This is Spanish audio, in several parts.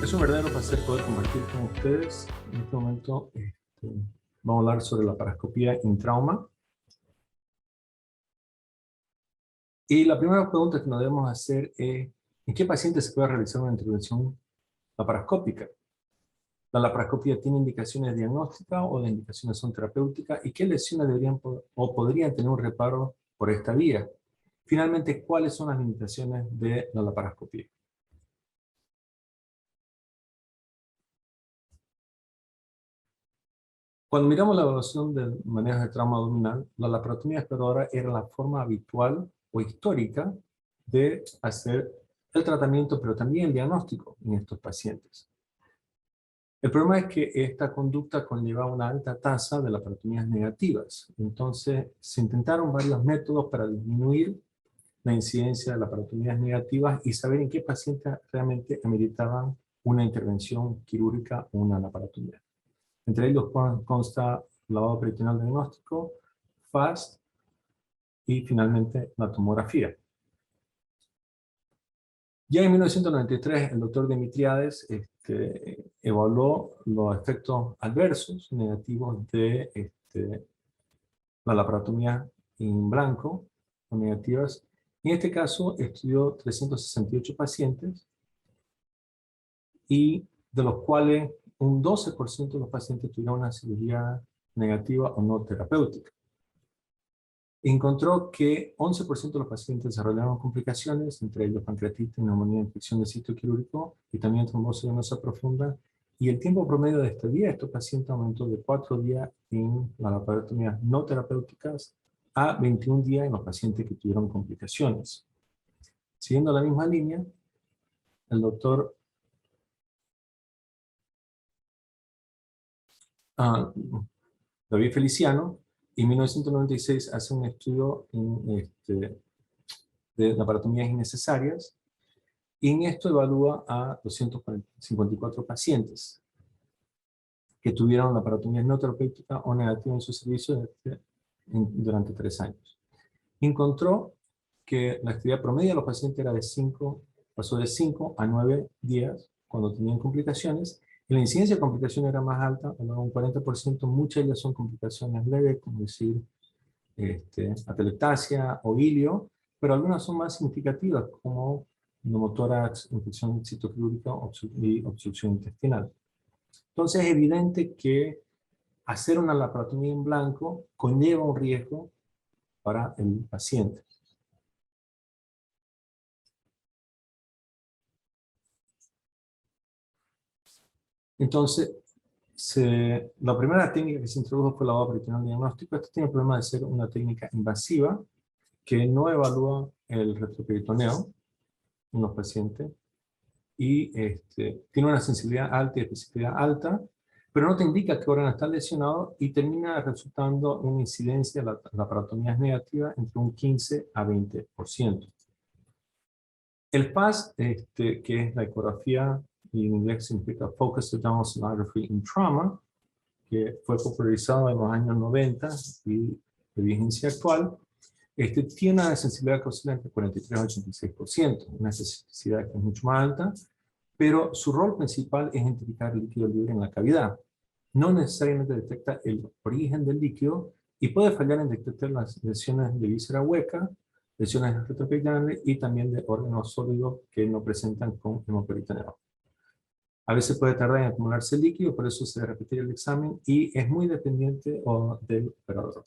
Es un verdadero placer poder compartir con ustedes. En este momento vamos a hablar sobre la laparoscopía intrauma. Y la primera pregunta que nos debemos hacer es, ¿en qué paciente se puede realizar una intervención laparoscópica? ¿La laparoscopía tiene indicaciones diagnósticas o de indicaciones son terapéuticas? ¿Y qué lesiones deberían o podrían tener un reparo por esta vía? Finalmente, ¿cuáles son las limitaciones de la laparoscopía? Cuando miramos la evaluación del manejo de trauma abdominal, la laparotomía exploradora era la forma habitual o histórica de hacer el tratamiento, pero también el diagnóstico en estos pacientes. El problema es que esta conducta conlleva una alta tasa de laparotomías negativas. Entonces, se intentaron varios métodos para disminuir la incidencia de laparotomías negativas y saber en qué pacientes realmente ameritaban una intervención quirúrgica o una laparotomía. Entre ellos consta lavado peritoneal diagnóstico, FAST y finalmente la tomografía. Ya en 1993 el doctor Dimitriades evaluó los efectos adversos negativos de la laparotomía en blanco o negativas. En este caso estudió 368 pacientes y de los cuales un 12% de los pacientes tuvieron una cirugía negativa o no terapéutica. Encontró que 11% de los pacientes desarrollaron complicaciones, entre ellos pancreatitis, neumonía, infección de sitio quirúrgico y también trombosis venosa profunda. Y el tiempo promedio de estadía de estos pacientes aumentó de 4 días en las laparotomías no terapéuticas a 21 días en los pacientes que tuvieron complicaciones. Siguiendo la misma línea, el doctor David Feliciano, en 1996 hace un estudio de laparotomías innecesarias, y en esto evalúa a 254 pacientes que tuvieron laparotomías no terapéuticas o negativas en su servicio durante 3 años. Encontró que la actividad promedio de los pacientes era pasó de 5 a 9 días cuando tenían complicaciones, y la incidencia de complicaciones era más alta, un 40%, muchas de ellas son complicaciones leves, como decir atelectasia o ilio, pero algunas son más significativas, como pneumotórax, infección citoquirúrgica y obstrucción intestinal. Entonces es evidente que hacer una laparotomía en blanco conlleva un riesgo para el paciente. Entonces, la primera técnica que se introdujo fue el lavado peritoneal diagnóstico. Esto tiene el problema de ser una técnica invasiva que no evalúa el retroperitoneo en los pacientes y tiene una sensibilidad alta y especificidad alta, pero no te indica qué órgano está lesionado y termina resultando una incidencia de la laparotomía negativa entre un 15 a 20%. El FAST, que es la ecografía, y en inglés significa Focused Down Sonography in Trauma, que fue popularizado en los años 90 y de vigencia actual, tiene una sensibilidad que oscila entre 43 y 86%, una sensibilidad que es mucho más alta, pero su rol principal es identificar el líquido libre en la cavidad. No necesariamente detecta el origen del líquido y puede fallar en detectar las lesiones de víscera hueca, lesiones retroperitoneales y también de órganos sólidos que no presentan con hemoperitoneo. A veces puede tardar en acumularse el líquido, por eso se debe repetir el examen y es muy dependiente del operador.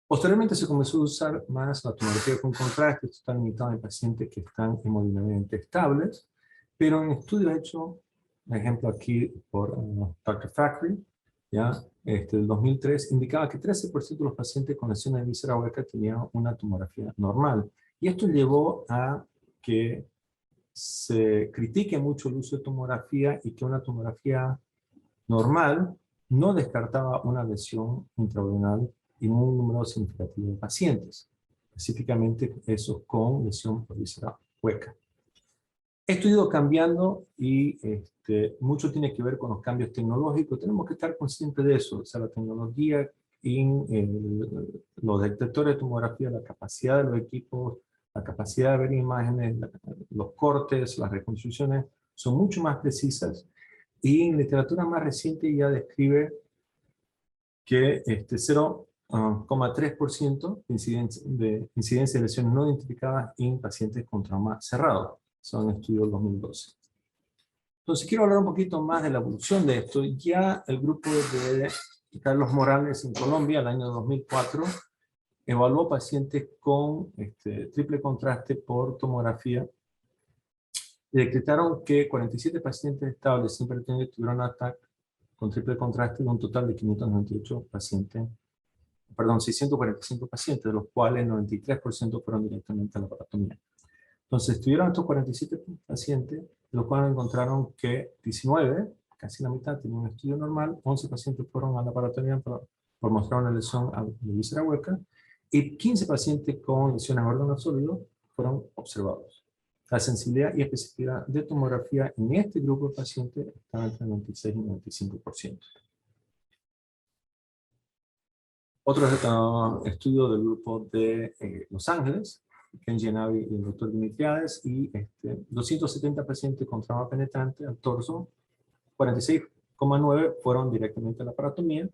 Posteriormente se comenzó a usar más la tomografía con contraste, esto está limitado en pacientes que están hemodinámicamente estables, pero en estudios hechos, por ejemplo aquí por Dr. Thackeray, ya, del 2003, indicaba que 13% de los pacientes con lesiones de víscera hueca tenían una tomografía normal. Y esto llevó a que se critique mucho el uso de tomografía y que una tomografía normal no descartaba una lesión intraabdominal en un número significativo de pacientes, específicamente esos con lesión por víscera hueca. Esto ha ido cambiando y mucho tiene que ver con los cambios tecnológicos. Tenemos que estar conscientes de eso. O sea, la tecnología en los detectores de tomografía, la capacidad de los equipos La capacidad de ver imágenes, los cortes, las reconstrucciones son mucho más precisas, y en literatura más reciente ya describe que 0,3% de incidencia de lesiones no identificadas en pacientes con trauma cerrado. Son estudios 2012. Entonces quiero hablar un poquito más de la evolución de esto. Ya el grupo de Carlos Morales en Colombia, el año 2004, evaluó pacientes con triple contraste por tomografía y decretaron que 47 pacientes estables sin hipertensión tuvieron ataque con triple contraste de un total de 598 pacientes, perdón, 645 pacientes, de los cuales el 93% fueron directamente a la laparotomía. Entonces, estudiaron estos 47 pacientes, de los cuales encontraron que 19, casi la mitad, tenían un estudio normal, 11 pacientes fueron a la laparotomía por mostrar una lesión a la víscera hueca, y 15 pacientes con lesiones a órgano sólido fueron observados. La sensibilidad y especificidad de tomografía en este grupo de pacientes estaba entre 96 y 95%. Otro estudio del grupo de Los Ángeles, Ken Genavi y el doctor Dimitriades, y 270 pacientes con trauma penetrante al torso, 46,9 fueron directamente a la laparotomía,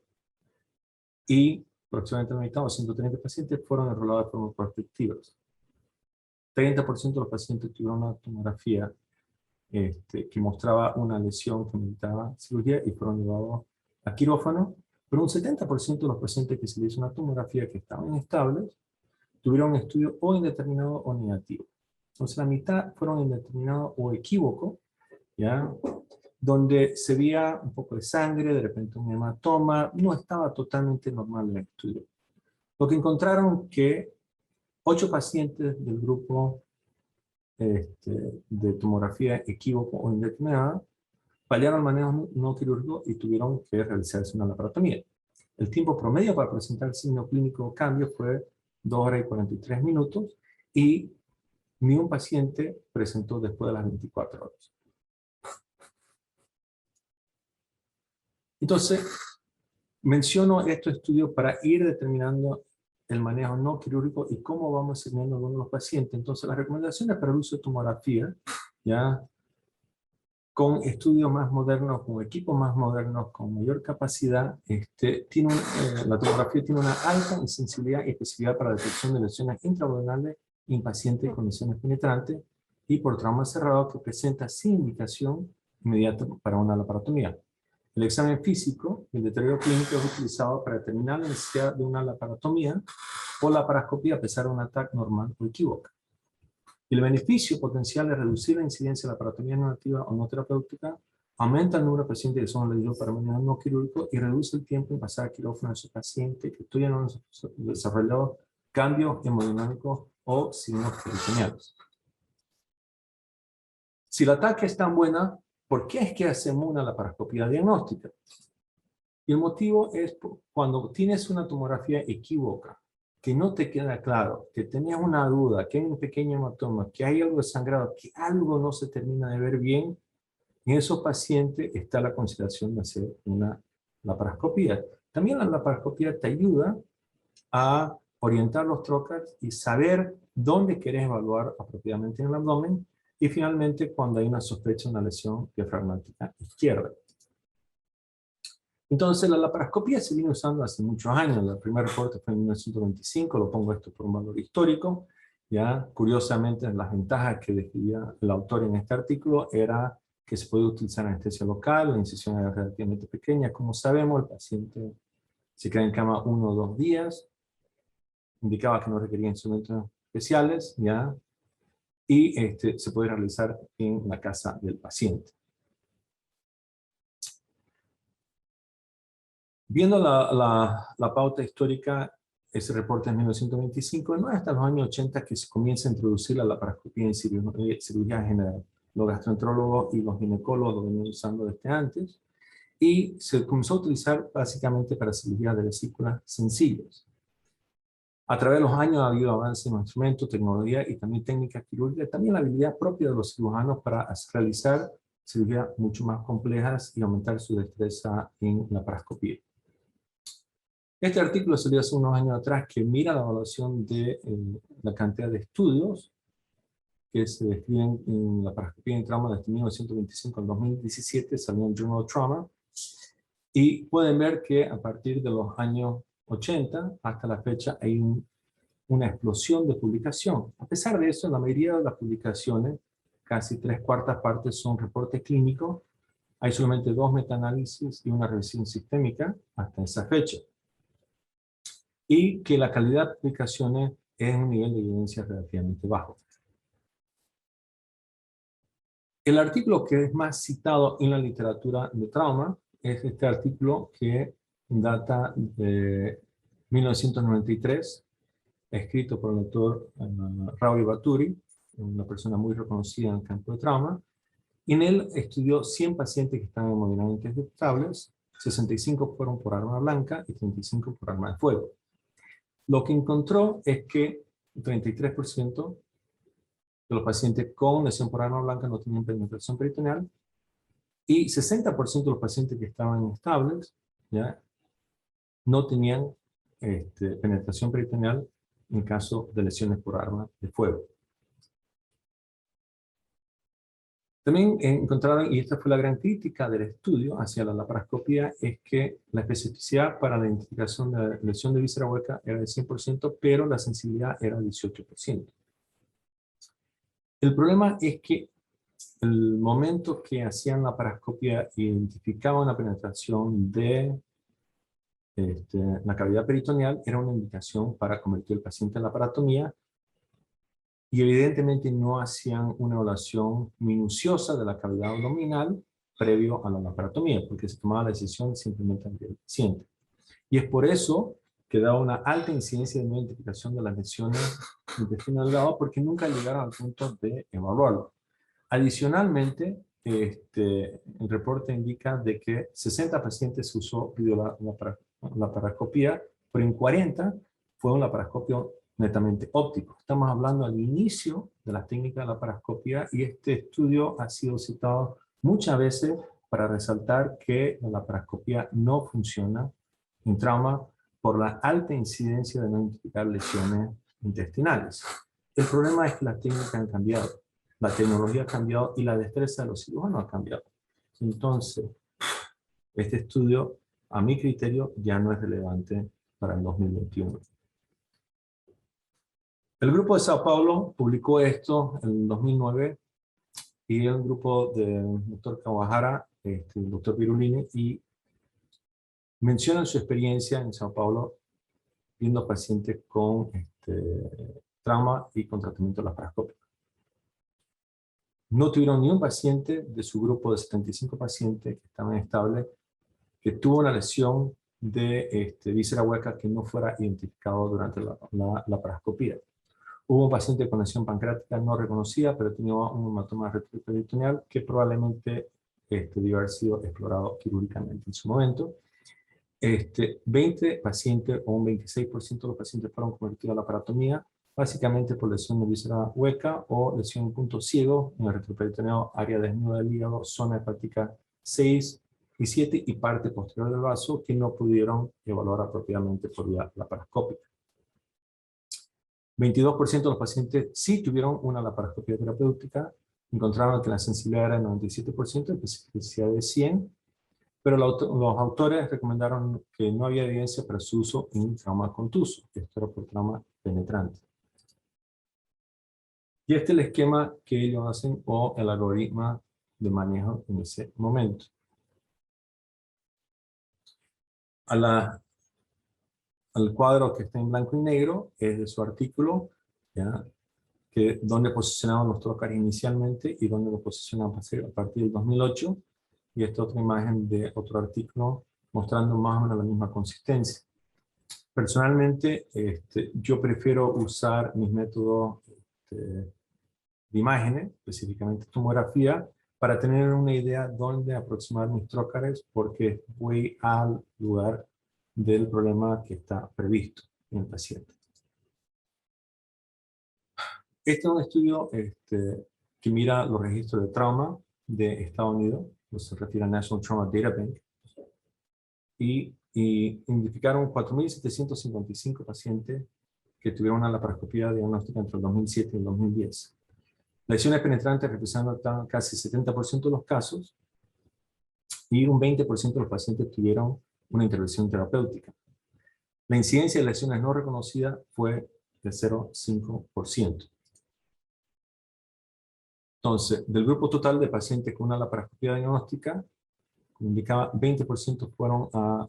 y aproximadamente la mitad, o 130 pacientes, fueron enrolados de forma prospectiva. 30% de los pacientes tuvieron una tomografía que mostraba una lesión que necesitaba cirugía y fueron llevados a quirófano, pero un 70% de los pacientes que se les hizo una tomografía que estaban inestables tuvieron un estudio o indeterminado o negativo. Entonces la mitad fueron indeterminado o equívoco, ¿ya? Donde se veía un poco de sangre, de repente un hematoma, no estaba totalmente normal el estudio. Lo que encontraron que 8 pacientes del grupo de tomografía equívoco o indeterminada fallaron el manejo no quirúrgico y tuvieron que realizarse una laparotomía. El tiempo promedio para presentar el signo clínico cambio fue 2 horas y 43 minutos, y ni un paciente presentó después de las 24 horas. Entonces, menciono estos estudios para ir determinando el manejo no quirúrgico y cómo vamos sirviendo a algunos de los pacientes. Entonces, las recomendaciones para el uso de tomografía, ya con estudios más modernos, con equipos más modernos, con mayor capacidad, la tomografía tiene una alta sensibilidad y especificidad para la detección de lesiones intraabdominales en pacientes con lesiones penetrantes y por trauma cerrado que presenta sin indicación inmediata para una laparotomía. El examen físico y el deterioro clínico es utilizado para determinar la necesidad de una laparotomía o laparoscopía a pesar de un ataque normal o equívoco. El beneficio potencial de reducir la incidencia de la laparotomía no activa o no terapéutica aumenta el número de pacientes que son elegidos para manejo no quirúrgico y reduce el tiempo en pasar a quirófano de esos pacientes que todavía no han desarrollado cambios hemodinámicos o signos peritoneales. Si el ataque es tan buena, ¿por qué es que hacemos una laparoscopía diagnóstica? Y el motivo es cuando tienes una tomografía equívoca, que no te queda claro, que tenías una duda, que hay un pequeño hematoma, que hay algo de sangrado, que algo no se termina de ver bien, en esos pacientes está la consideración de hacer una laparoscopía. También la laparoscopía te ayuda a orientar los trocars y saber dónde querés evaluar apropiadamente en el abdomen, y finalmente cuando hay una sospecha de una lesión diafragmática izquierda. Entonces la laparoscopía se viene usando hace muchos años. El primer reporte fue en 1925, lo pongo esto por un valor histórico. Ya, curiosamente, las ventajas que describía el autor en este artículo era que se puede utilizar anestesia local, la incisión era relativamente pequeña. Como sabemos, el paciente se queda en cama 1 o 2 días, indicaba que no requería instrumentos especiales, ¿ya? Y se puede realizar en la casa del paciente. Viendo la pauta histórica, ese reporte es 1925, no es hasta los años 80 que se comienza a introducir la laparoscopía en cirugía general. Los gastroenterólogos y los ginecólogos lo venían usando desde antes, y se comenzó a utilizar básicamente para cirugías de vesículas sencillas. A través de los años ha habido avances en los instrumentos, tecnología y también técnicas quirúrgicas, también la habilidad propia de los cirujanos para realizar cirugías mucho más complejas y aumentar su destreza en la laparoscopía. Este artículo salió hace unos años atrás que mira la evaluación de la cantidad de estudios que se describen en la paroscopía en trauma desde 1925 al 2017, salió en Journal of Trauma, y pueden ver que a partir de los años 80 hasta la fecha hay una explosión de publicación. A pesar de eso, la mayoría de las publicaciones, casi 3/4 partes, son reportes clínicos. Hay solamente 2 metaanálisis y una revisión sistémica hasta esa fecha. Y que la calidad de publicaciones es un nivel de evidencia relativamente bajo. El artículo que es más citado en la literatura de trauma es este artículo que data de 1993, escrito por el doctor Raul Baturi, una persona muy reconocida en el campo de trauma. En él estudió 100 pacientes que estaban hemodinámicamente estables, 65 fueron por arma blanca y 35 por arma de fuego. Lo que encontró es que 33% de los pacientes con lesión por arma blanca no tenían penetración peritoneal y 60% de los pacientes que estaban estables, ¿ya?, no tenían penetración peritoneal en caso de lesiones por arma de fuego. También encontraron, y esta fue la gran crítica del estudio hacia la laparoscopía, es que la especificidad para la identificación de la lesión de víscera hueca era de 100%, pero la sensibilidad era 18%. El problema es que el momento que hacían la laparoscopia identificaban una penetración de la cavidad peritoneal, era una indicación para convertir al paciente en laparotomía, y evidentemente no hacían una evaluación minuciosa de la cavidad abdominal previo a la laparotomía, porque se tomaba la decisión simplemente ante el paciente. Y es por eso que da una alta incidencia de no identificación de las lesiones del intestino delgado, porque nunca llegaron al punto de evaluarlo. Adicionalmente, el reporte indica de que 60 pacientes se usó laparoscopía, pero en 40 fue un laparoscopio netamente óptico. Estamos hablando al inicio de las técnicas de laparoscopía, y este estudio ha sido citado muchas veces para resaltar que la laparoscopía no funciona en trauma por la alta incidencia de no identificar lesiones intestinales. El problema es que las técnicas han cambiado, la tecnología ha cambiado y la destreza de los cirujanos ha cambiado. Entonces, este estudio, a mi criterio, ya no es relevante para el 2021. El grupo de Sao Paulo publicó esto en el 2009, y el grupo del doctor Kawahara, el doctor Pirulini, y mencionan su experiencia en Sao Paulo viendo pacientes con trauma y con tratamiento laparoscópico. No tuvieron ni un paciente de su grupo de 75 pacientes que estaban estables que tuvo una lesión de víscera hueca que no fuera identificado durante la laparoscopía. Hubo un paciente con lesión pancreática no reconocida, pero tenía un hematoma retroperitoneal que probablemente debió haber sido explorado quirúrgicamente en su momento. 20 pacientes, o un 26% de los pacientes, fueron convertidos a la laparotomía, básicamente por lesión de víscera hueca o lesión en punto ciego en el retroperitoneo, área desnuda del hígado, zona hepática 6 y 7 y parte posterior del vaso, que no pudieron evaluar apropiadamente por vía laparoscópica. 22% de los pacientes sí tuvieron una laparoscopia terapéutica, encontraron que la sensibilidad era de 97%, especificidad de 100, pero los autores recomendaron que no había evidencia para su uso en trauma contuso, esto era por trauma penetrante. Y este es el esquema que ellos hacen, o el algoritmo de manejo en ese momento. Al cuadro que está en blanco y negro es de su artículo, ¿ya?, que donde posicionaban los trocars inicialmente y donde lo posicionaban a partir del 2008, y esta otra imagen de otro artículo mostrando más o menos la misma consistencia. Personalmente, yo prefiero usar mis métodos de imágenes, específicamente tomografía, para tener una idea dónde aproximar mis trócares, porque voy al lugar del problema que está previsto en el paciente. Este es un estudio que mira los registros de trauma de Estados Unidos, se refiere a National Trauma Data Bank, y y identificaron 4.755 pacientes que tuvieron una laparoscopía diagnóstica entre el 2007 y el 2010. Lesiones penetrantes representan casi 70% de los casos y un 20% de los pacientes tuvieron una intervención terapéutica. La incidencia de lesiones no reconocidas fue de 0,5%. Entonces, del grupo total de pacientes con una laparoscopía diagnóstica, como indicaba, 20% fueron a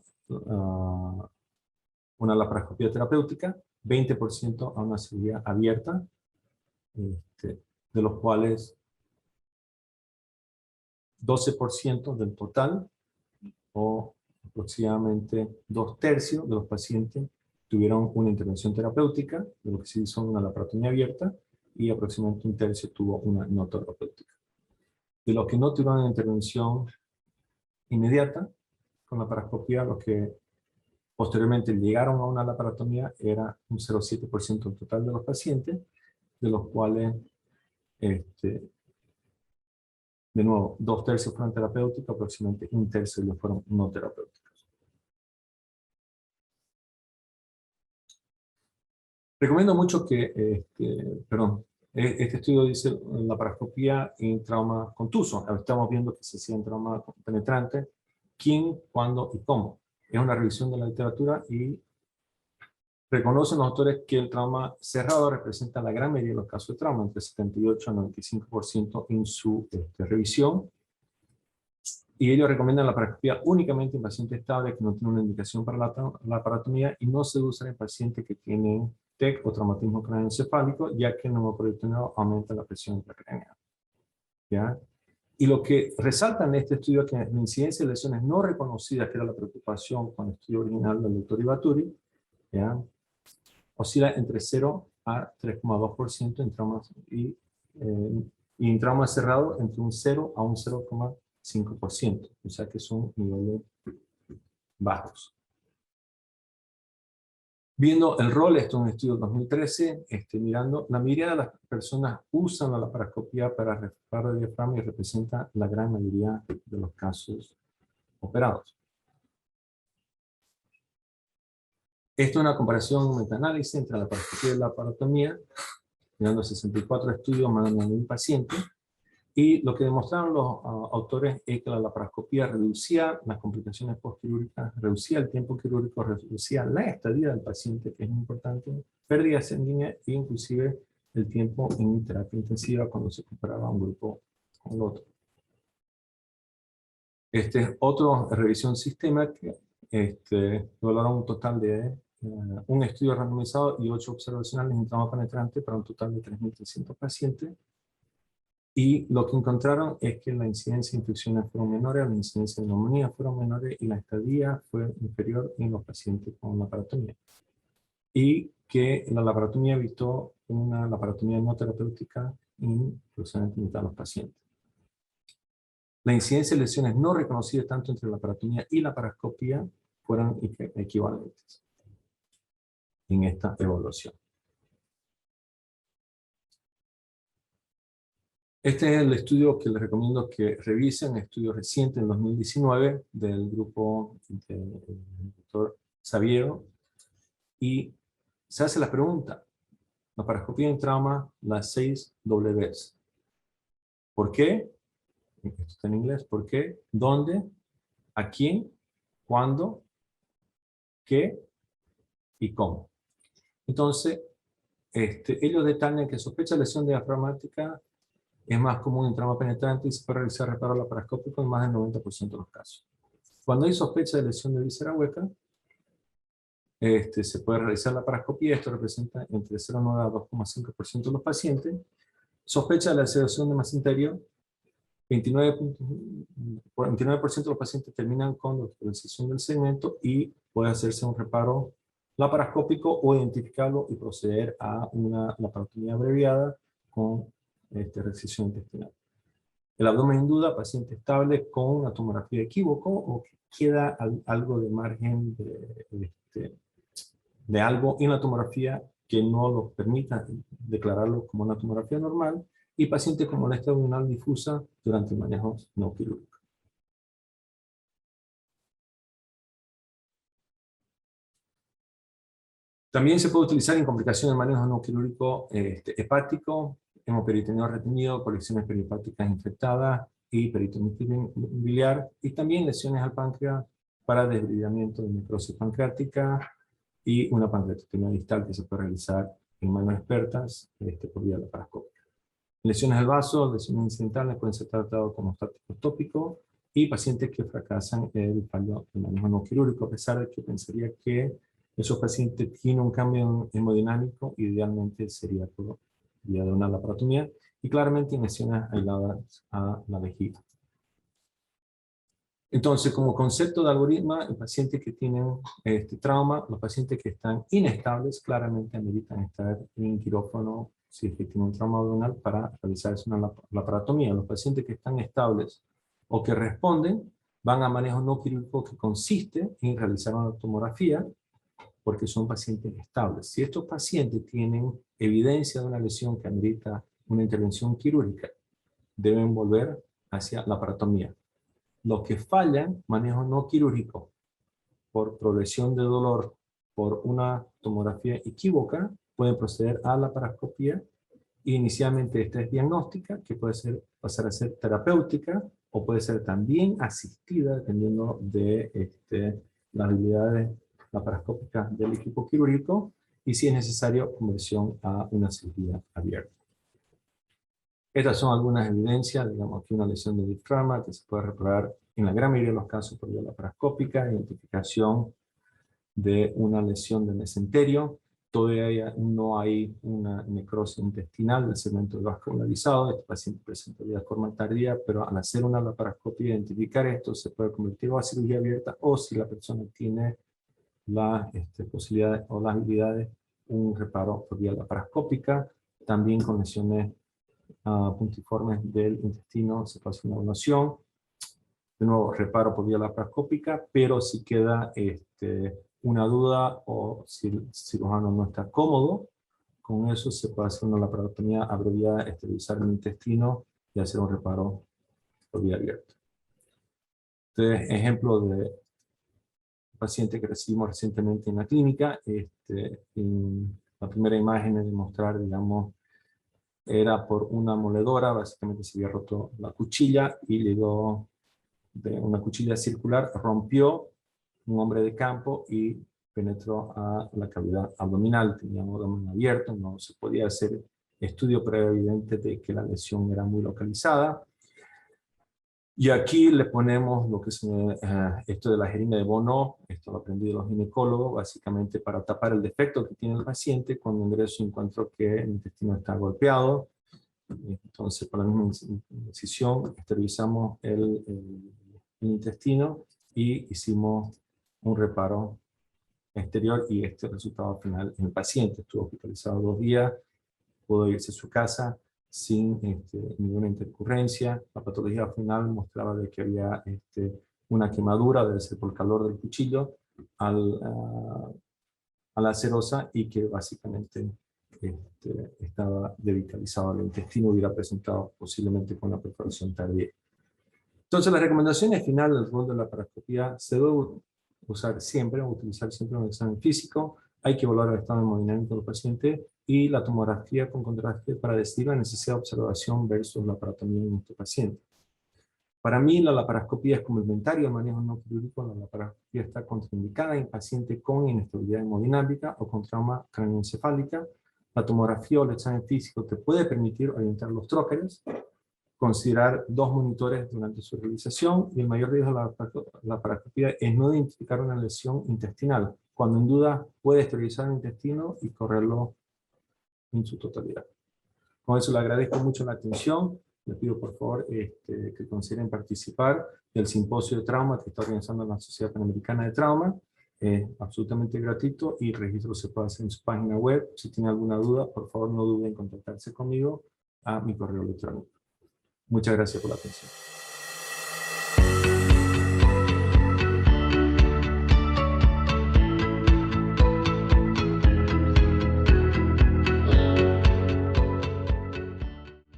una laparoscopía terapéutica, 20% a una cirugía abierta, de los cuales 12% del total, o aproximadamente 2/3 de los pacientes, tuvieron una intervención terapéutica, de lo que se hizo una laparotomía abierta, y aproximadamente 1/3 tuvo una no terapéutica. De los que no tuvieron una intervención inmediata con laparoscopía, los que posteriormente llegaron a una laparotomía era un 0,7% del total de los pacientes, de los cuales, de nuevo, 2/3 fueron terapéuticos, aproximadamente 1/3 de los fueron no terapéuticos. Recomiendo mucho que, este estudio dice laparoscopía en trauma contuso. Estamos viendo que se hacía en trauma penetrante. ¿Quién, cuándo y cómo? Es una revisión de la literatura y reconocen los autores que el trauma cerrado representa la gran mayoría de los casos de trauma, entre 78 a 95% en su revisión. Y ellos recomiendan la laparoscopía únicamente en pacientes estables que no tienen una indicación para la laparotomía y no se usa en pacientes que tienen TEC o traumatismo craneoencefálico, ya que el neumoperitoneado aumenta la presión intracraneal. ¿Ya? Y lo que resalta en este estudio es que la incidencia de lesiones no reconocidas, que era la preocupación con el estudio original del doctor Ibaturi, ¿ya?, oscila entre 0 a 3,2% en traumas y en trauma cerrado entre un 0 a un 0,5%, o sea que son niveles bajos. Viendo el rol, esto es un estudio de 2013, mirando, la mayoría de las personas usan la laparoscopía para reparar el diafragma y representa la gran mayoría de los casos operados. Esto es una comparación, un metaanálisis entre la laparoscopía y la laparotomía, mirando 64 estudios más de 1.000 pacientes, y lo que demostraron los autores es que la laparoscopía reducía las complicaciones postquirúrgicas, reducía el tiempo quirúrgico, reducía la estadía del paciente, que es muy importante, pérdida sanguínea e inclusive el tiempo en terapia intensiva cuando se comparaba un grupo con el otro. Este es otro revisión sistemática, lograron un total de un estudio randomizado y 8 observacionales en trauma penetrante para un total de 3.300 pacientes. Y lo que encontraron es que la incidencia de infecciones fueron menores, la incidencia de neumonía fueron menores y la estadía fue inferior en los pacientes con laparotomía. Y que la laparotomía evitó una laparotomía no terapéutica en aproximadamente mitad de los pacientes. La incidencia de lesiones no reconocidas tanto entre la laparotomía y la laparoscopía fueron equivalentes en esta evaluación. Este es el estudio que les recomiendo que revisen, un estudio reciente en 2019 del grupo del doctor Saviero, y se hace la pregunta, laparoscopía en trauma, las 6 Ws. ¿Por qué? Esto está en inglés. ¿Por qué? ¿Dónde? ¿A quién? ¿Cuándo? ¿Qué? ¿Y cómo? Entonces, ellos detallan que sospecha de lesión diafragmática es más común en trauma penetrante y se puede realizar reparo laparoscópico en más del 90% de los casos. Cuando hay sospecha de lesión de víscera hueca, se puede realizar la laparoscopía. Esto representa entre 0,9 a 2,5% de los pacientes. Sospecha de la sedación de mesenterio, 29% de los pacientes terminan con localización del segmento y puede hacerse un reparo laparoscópico o identificarlo y proceder a una laparotomía abreviada con resección intestinal. El abdomen en duda, paciente estable con una tomografía equívoco o que queda algo de margen de algo en la tomografía que no lo permita declararlo como una tomografía normal, y pacientes con molestia abdominal difusa durante el manejo no quirúrgico. También se puede utilizar en complicaciones de manejo no quirúrgico hepático, hemoperitoneo retenido, colecciones perihepáticas infectadas y peritonitis biliar, y también lesiones al páncreas para desbridamiento de necrosis pancreática y una pancreatectomía distal que se puede realizar en manos expertas por vía laparoscópica. Lesiones al vaso, lesiones incidentales pueden ser tratadas como estáticos tópicos y pacientes que fracasan el fallo de manejo no quirúrgico, a pesar de que pensaría que esos pacientes tienen un cambio hemodinámico, idealmente sería por vía de una laparotomía, y claramente en lesiones aisladas a la vejiga. Entonces, como concepto de algoritmo, el paciente que tienen trauma, los pacientes que están inestables, claramente ameritan estar en quirófano si es que tienen un trauma abdominal para realizar una laparotomía. Los pacientes que están estables o que responden van a manejo no quirúrgico, que consiste en realizar una tomografía, porque son pacientes estables. Si estos pacientes tienen evidencia de una lesión que amerita una intervención quirúrgica, deben volver hacia la laparotomía. Los que fallan manejo no quirúrgico por progresión de dolor por una tomografía equívoca pueden proceder a la laparoscopía. Inicialmente esta es diagnóstica, que puede pasar a ser terapéutica o puede ser también asistida dependiendo de las habilidades laparoscópicas del equipo quirúrgico, y si es necesario conversión a una cirugía abierta. Estas son algunas evidencias, digamos aquí una lesión de diafragma que se puede reparar en la gran mayoría de los casos por vía laparoscópica, identificación de una lesión del mesenterio. Todavía no hay una necrosis intestinal del segmento vascularizado. Este paciente presenta de forma tardía, pero al hacer una laparoscopia, identificar esto, se puede convertir a cirugía abierta, o si la persona tiene las posibilidades o las habilidades, un reparo por vía laparoscópica. También con lesiones puntiformes del intestino se puede hacer una donación. De nuevo, reparo por vía laparoscópica, pero si queda una duda o si el cirujano no está cómodo con eso, se puede hacer una laparotomía abreviada, esterilizar el intestino y hacer un reparo por vía abierta. Este ejemplo de un paciente que recibimos recientemente en la clínica. En la primera imagen es de mostrar, digamos, era por una moledora, básicamente se había roto la cuchilla y le dio de una cuchilla circular, rompió un hombre de campo y penetró a la cavidad abdominal. Tenía un abdomen abierto, no se podía hacer estudio, pero era evidente de que la lesión era muy localizada. Y aquí le ponemos lo que es esto de la jeringa de Bono. Esto lo aprendí de los ginecólogos, básicamente para tapar el defecto que tiene el paciente. Cuando ingreso encuentro que el intestino está golpeado. Entonces, por la misma incisión, esterilizamos el intestino y hicimos un reparo exterior, y este resultado final en el paciente. Estuvo hospitalizado 2 días, pudo irse a su casa sin ninguna intercurrencia. La patología final mostraba de que había una quemadura, debe ser por el calor del cuchillo, a la cerosa, y que básicamente estaba devitalizado el intestino, hubiera presentado posiblemente con una perforación tardía. Entonces, las recomendaciones finales del rol de la laparoscopía: se debe usar siempre, o utilizar siempre un examen físico, hay que evaluar el estado hemodinámico del paciente y la tomografía con contraste para decidir la necesidad de observación versus la laparotomía en este paciente. Para mí, la laparoscopía es complementaria al manejo no quirúrgico. La laparoscopía está contraindicada en pacientes con inestabilidad hemodinámica o con trauma craneoencefálica. La tomografía o el examen físico te puede permitir orientar los tróqueres, considerar 2 monitores durante su realización, y el mayor riesgo de la laparoscopía es no identificar una lesión intestinal. Cuando en duda, puede esterilizar el intestino y correrlo en su totalidad. Con eso le agradezco mucho la atención. Les pido por favor que consideren participar del simposio de trauma que está organizando la Sociedad Panamericana de Trauma. Es absolutamente gratuito y el registro se puede hacer en su página web. Si tienen alguna duda, por favor no duden en contactarse conmigo a mi correo electrónico. Muchas gracias por la atención.